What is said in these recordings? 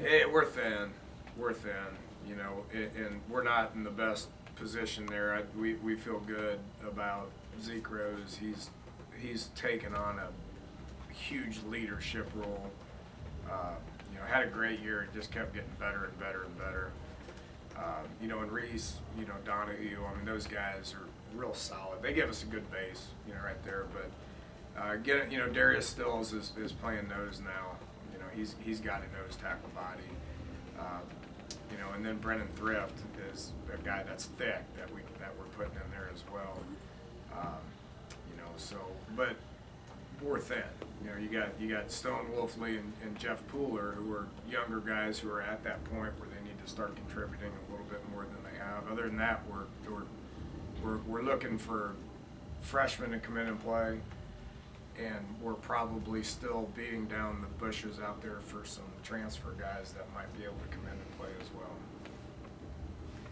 We're thin. We're thin. You know, and we're not in the best position there. We feel good about Zeke Rose. He's taken on a huge leadership role. You know, had a great year. It just kept getting better and better and better. You know, and Reese, you know, Donahue. I mean, those guys are real solid. They give us a good base, you know, right there. But you know, Darius Stills is playing nose now. You know, he's got a nose tackle body. You know, and then Brennan Thrift is a guy that's thick that we're putting in there as well. You know, so but we're thin. You know, you got Stone Wolfley and Jeff Pooler, who are younger guys who are at that point where they need to start contributing a little bit more than they have. Other than that, we're looking for freshmen to come in and play, and we're probably still beating down the bushes out there for some transfer guys that might be able to come in and play as well.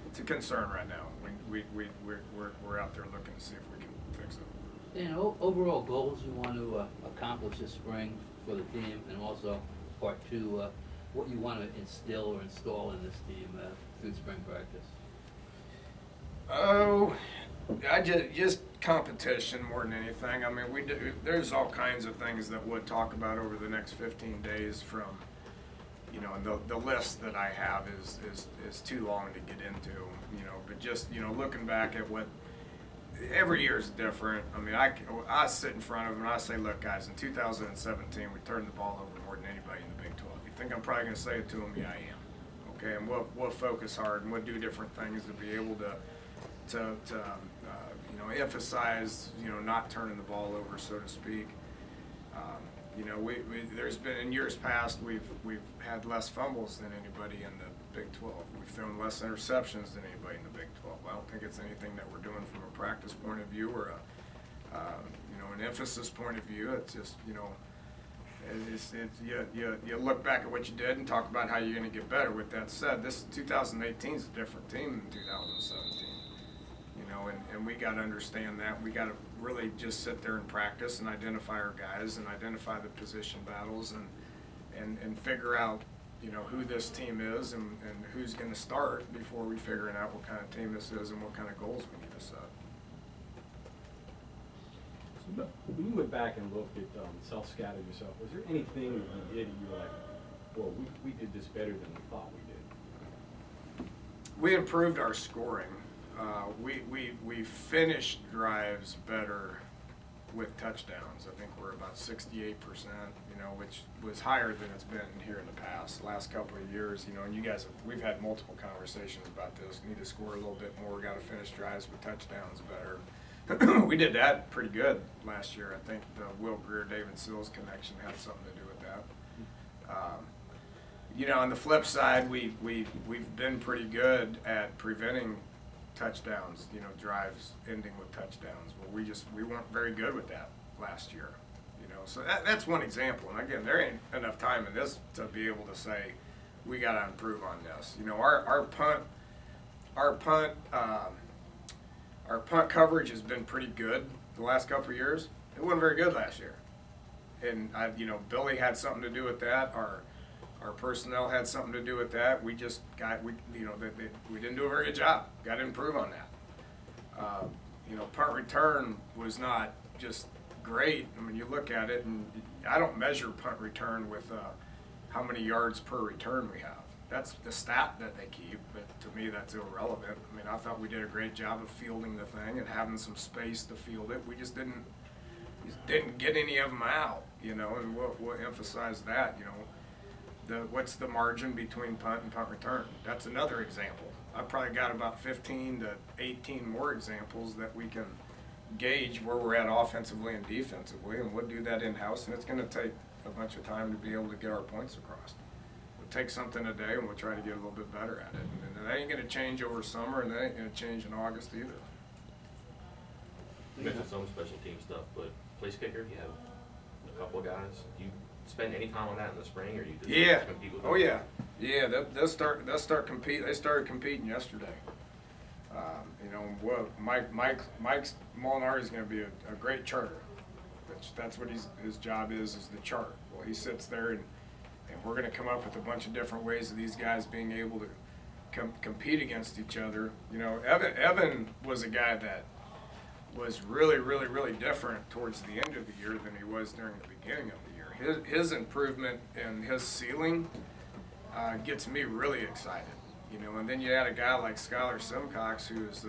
It's a concern right now. We're out there looking to see if we can fix it. You know, overall goals you want to accomplish this spring for the team, and also part two, what you want to instill or install in this team through spring practice. Oh, I just competition more than anything. I mean, there's all kinds of things that we'll talk about over the next 15 days from, you know, and the list that I have is too long to get into, you know, but just, you know, looking back at what every year is different. I mean, I sit in front of them and I say, look, guys, in 2017, we turned the ball over more than anybody in the Big 12. You think I'm probably going to say it to them? Yeah, I am. Okay, and we'll focus hard and we'll do different things to be able to you know, emphasize, you know, not turning the ball over, so to speak. You know, there's been in years past we've had less fumbles than anybody in the Big 12. We've thrown less interceptions than anybody in the Big 12. I don't think it's anything that we're doing from a practice point of view or a you know, an emphasis point of view. It's just, you know, you look back at what you did and talk about how you're going to get better. With that said, this 2018 is a different team than 2017. You know, and we got to understand that. We got to really just sit there and practice and identify our guys and identify the position battles and figure out, you know, who this team is and who's going to start before we figuring out what kind of team this is and what kind of goals we need to set. So when you went back and looked at self-scouting yourself, was there anything that you did and you were like, well, we did this better than we thought we did? We improved our scoring. We finished drives better with touchdowns. I think we're about 68%, you know, which was higher than it's been here in the past. The last couple of years, you know, and you guys, we've had multiple conversations about this. We need to score a little bit more. We got to finish drives with touchdowns better. We did that pretty good last year. I think the Will Grier, David Sills connection had something to do with that. You know, on the flip side, we've been pretty good at preventing touchdowns, you know, drives ending with touchdowns. Well, we weren't very good with that last year, you know. So that's one example. And again, there ain't enough time in this to be able to say we got to improve on this. You know, our punt coverage has been pretty good the last couple of years. It wasn't very good last year, and you know, Billy had something to do with that. Our personnel had something to do with that. We just we didn't do a very good job. Got to improve on that. You know, punt return was not just great. I mean, you look at it, and I don't measure punt return with how many yards per return we have. That's the stat that they keep, but to me that's irrelevant. I mean, I thought we did a great job of fielding the thing and having some space to field it. We just didn't get any of them out, you know, and we'll emphasize that, you know. What's the margin between punt and punt return? That's another example. I've probably got about 15 to 18 more examples that we can gauge where we're at offensively and defensively, and we'll do that in-house, and it's going to take a bunch of time to be able to get our points across. We'll take something a day, and we'll try to get a little bit better at it. And that ain't going to change over summer, and that ain't going to change in August either. You mentioned some special team stuff, but place kicker, you have a couple of guys. Do you spend any time on that in the spring, or you just compete with them? Oh yeah, they'll start compete. They started competing yesterday. You know, Mike Molinari is going to be a great charter. That's what his job is the chart. Well, he sits there and And we're going to come up with a bunch of different ways of these guys being able to compete against each other. You know, Evan was a guy that was really, really, really different towards the end of the year than he was during the beginning of the year. His improvement and his ceiling gets me really excited. You know, and then you add a guy like Skylar Simcox, who is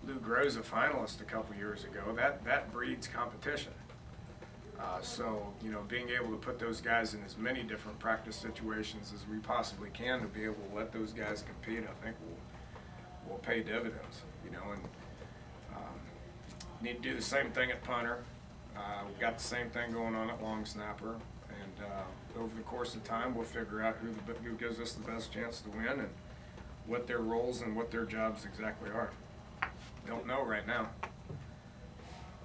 Lou Groza finalist a couple years ago. That breeds competition. So, you know, being able to put those guys in as many different practice situations as we possibly can to be able to let those guys compete, I think will pay dividends. You know, and need to do the same thing at punter. We've got the same thing going on at long snapper, and over the course of time, we'll figure out who gives us the best chance to win and what their roles and what their jobs exactly are. Don't know right now.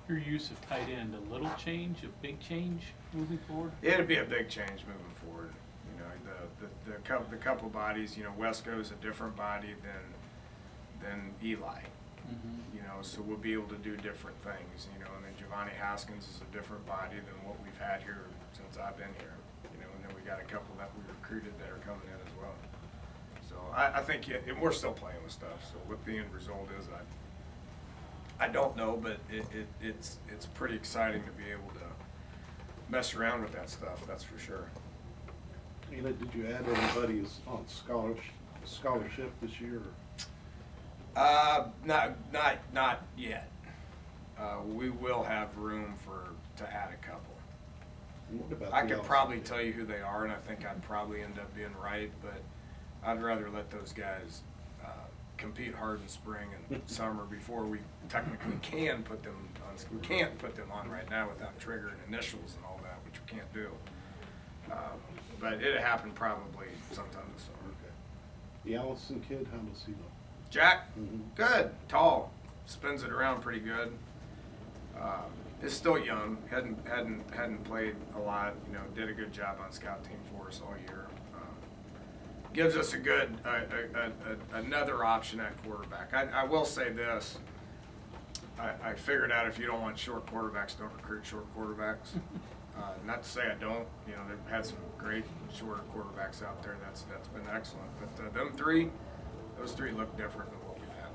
Your use of tight end, a little change, a big change moving forward? It'd be a big change moving forward. You know, the couple bodies. You know, Wesco's a different body than Eli. Mm-hmm. You know, so we'll be able to do different things. You know, and then Giovanni Haskins is a different body than what we've had here since I've been here. You know, and then we got a couple that we recruited that are coming in as well. So I think and we're still playing with stuff. So what the end result is, I don't know, but it's pretty exciting to be able to mess around with that stuff. That's for sure. Dana, did you add anybody on scholarship this year? Not yet. We will have room to add a couple. And what about I the could outside probably kids? tell you who they are, and I think I'd probably end up being right, but I'd rather let those guys compete hard in spring and summer before we technically can put them on. We can't put them on right now without triggering initials and all that, which we can't do. But it'll happen probably sometime this summer. Okay. The Allison kid, how does he look? Jack, Mhm. good, tall, spins it around pretty good. Is still young, hadn't played a lot. You know, did a good job on scout team for us all year. Gives us a good another option at quarterback. I will say this. I figured out if you don't want short quarterbacks, don't recruit short quarterbacks. Not to say I don't. You know, they've had some great shorter quarterbacks out there. That's been excellent. But those three look different than what we've had.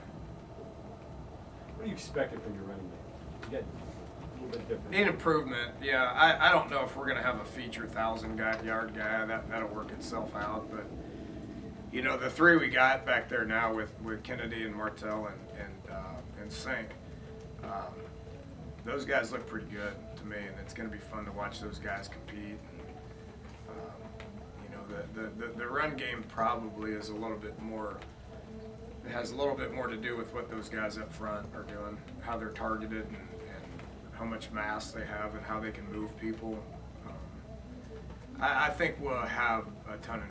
What are you expecting from your running game? You get a little bit different. Need improvement. Yeah, I don't know if we're going to have a feature 1,000-yard guy. That'll work itself out. But you know, the three we got back there now with Kennedy and Martell and Sink, those guys look pretty good to me, and it's going to be fun to watch those guys compete. And, you know, the run game probably is a little bit more. It has a little bit more to do with what those guys up front are doing, how they're targeted, and how much mass they have, and how they can move people. I think we'll have a ton of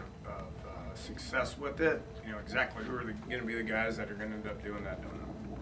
success with it. You know, exactly who are going to be the guys that are going to end up doing that, don't know.